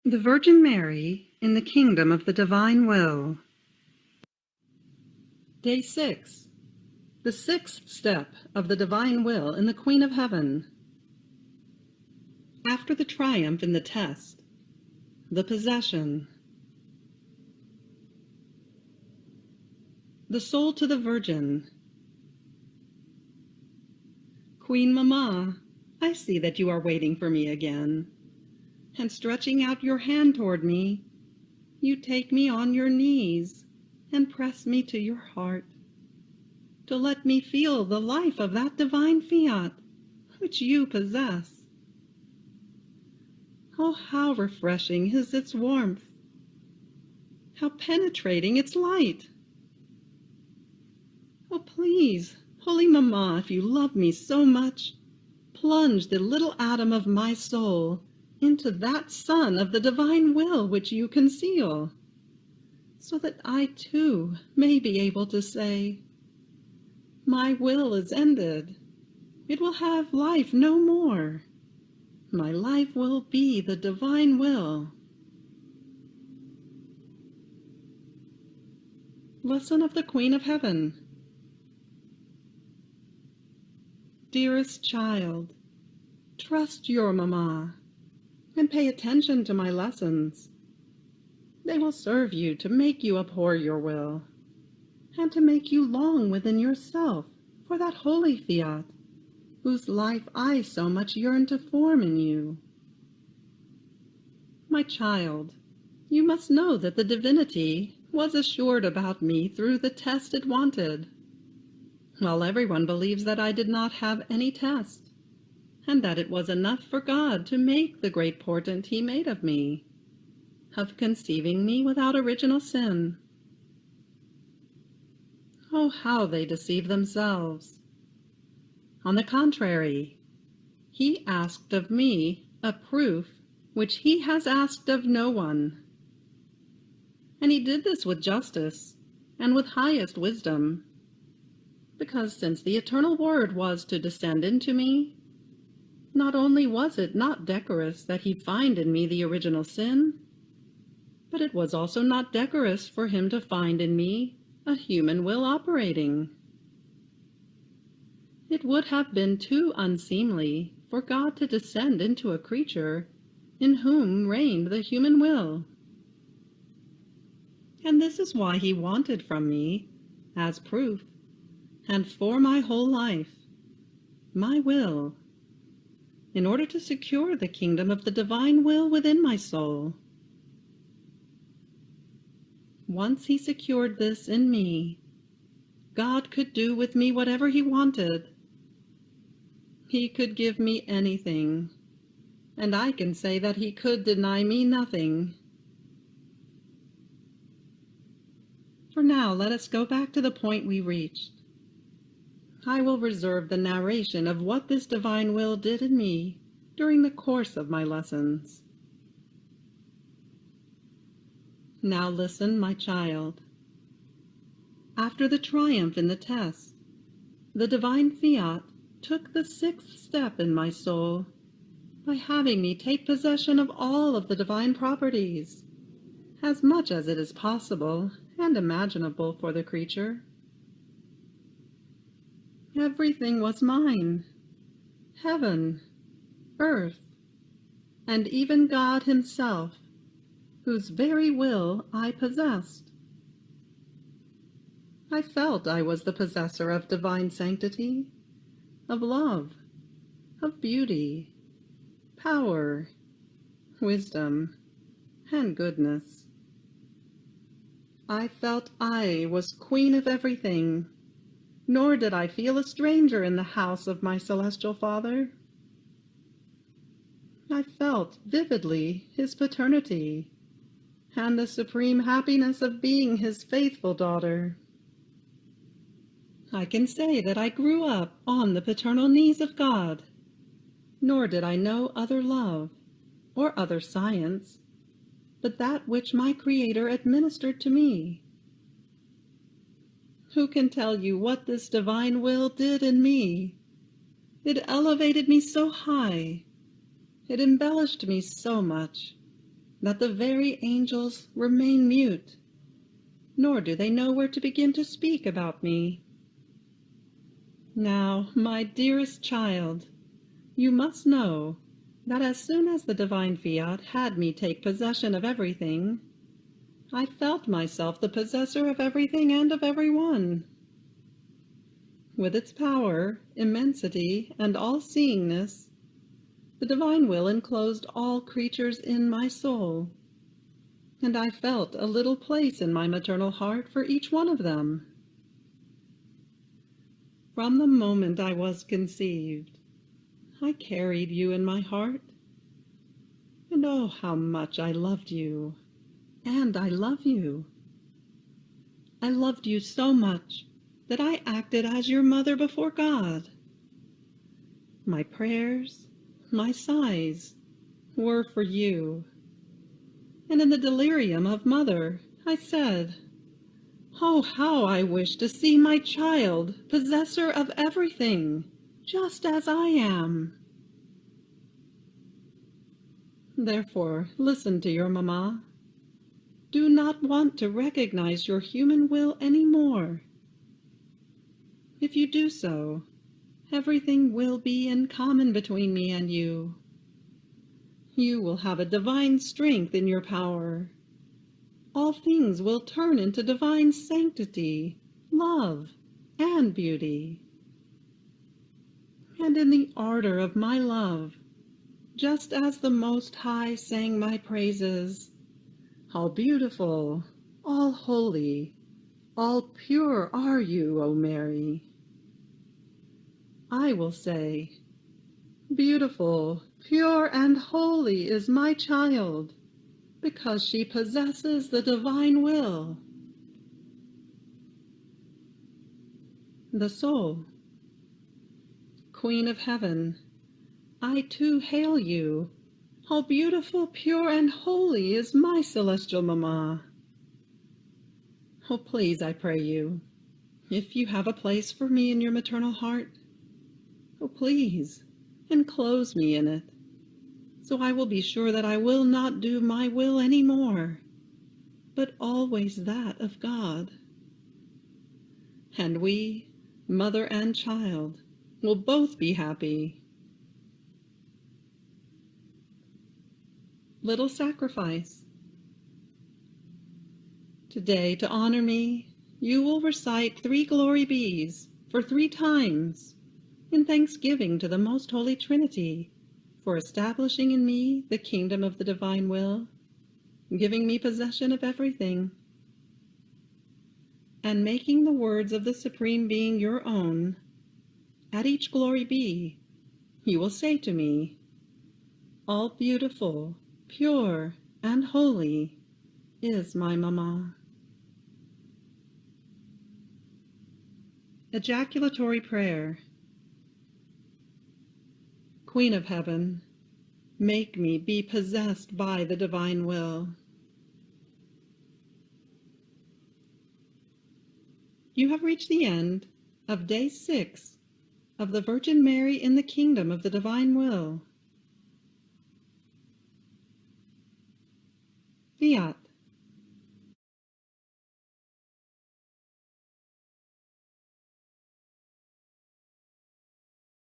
The Virgin Mary in the Kingdom of the Divine Will. Day 6. The sixth step of the Divine Will in the Queen of Heaven. After the triumph in the test, the possession. The soul to the Virgin. Queen Mamma, I see that you are waiting for me again, and stretching out your hand toward me, you take me on your knees and press me to your heart, to let me feel the life of that divine Fiat which you possess. Oh, how refreshing is its warmth! How penetrating its light! Oh, please, Holy Mamma, if you love me so much, plunge the little atom of my soul into that sun of the divine will which you conceal, so that I too may be able to say, my will is ended. It will have life no more. My life will be the divine will. Lesson of the Queen of Heaven. Dearest child, trust your Mamma and pay attention to my lessons. They will serve you to make you abhor your will, and to make you long within yourself for that holy Fiat, whose life I so much yearn to form in you. My child, you must know that the divinity was assured about me through the test it wanted, while everyone believes that I did not have any test, and that it was enough for God to make the great portent he made of me, of conceiving me without original sin. Oh, how they deceive themselves! On the contrary, he asked of me a proof which he has asked of no one. And he did this with justice and with highest wisdom, because since the eternal Word was to descend into me, not only was it not decorous that he find in me the original sin, but it was also not decorous for him to find in me a human will operating. It would have been too unseemly for God to descend into a creature in whom reigned the human will. And this is why he wanted from me, as proof, and for my whole life, my will, in order to secure the kingdom of the divine will within my soul. Once he secured this in me, God could do with me whatever he wanted. He could give me anything, and I can say that he could deny me nothing. For now, let us go back to the point we reached. I will reserve the narration of what this divine will did in me during the course of my lessons. Now listen, my child. After the triumph in the test, the divine Fiat took the sixth step in my soul by having me take possession of all of the divine properties, as much as it is possible and imaginable for the creature. Everything was mine, heaven, earth, and even God himself, whose very will I possessed. I felt I was the possessor of divine sanctity, of love, of beauty, power, wisdom, and goodness. I felt I was queen of everything, nor did I feel a stranger in the house of my celestial Father. I felt vividly his paternity, and the supreme happiness of being his faithful daughter. I can say that I grew up on the paternal knees of God, nor did I know other love or other science, but that which my Creator administered to me. Who can tell you what this divine will did in me? It elevated me so high, it embellished me so much, that the very angels remain mute, nor do they know where to begin to speak about me. Now, my dearest child, you must know that as soon as the divine Fiat had me take possession of everything, I felt myself the possessor of everything and of everyone. With its power, immensity, and all-seeingness, the divine will enclosed all creatures in my soul, and I felt a little place in my maternal heart for each one of them. From the moment I was conceived, I carried you in my heart, and oh, how much I loved you, and I love you. I loved you so much that I acted as your mother before God. My prayers, my sighs, were for you. And in the delirium of mother, I said, "Oh, how I wish to see my child, possessor of everything, just as I am." Therefore, listen to your mamma. Do not want to recognize your human will any more. If you do so, everything will be in common between me and you. You will have a divine strength in your power. All things will turn into divine sanctity, love, and beauty. And in the ardor of my love, just as the Most High sang my praises, all beautiful, all holy, all pure are you, O Mary, I will say, beautiful, pure, and holy is my child, because she possesses the divine will. The soul. Queen of heaven, I too hail you. How beautiful, pure, and holy is my celestial mamma. Oh, please, I pray you, if you have a place for me in your maternal heart, oh, please, enclose me in it, so I will be sure that I will not do my will any more, but always that of God. And we, mother and child, will both be happy. Little sacrifice. Today, to honor me, you will recite 3 Glory Bees for 3 times, in thanksgiving to the Most Holy Trinity for establishing in me the kingdom of the divine will, giving me possession of everything, and making the words of the Supreme Being your own. At each Glory Be, you will say to me, all beautiful, pure, and holy is my mamma. Ejaculatory prayer. Queen of heaven, make me be possessed by the divine will. You have reached the end of Day 6 of the Virgin Mary in the Kingdom of the Divine Will. Fiat.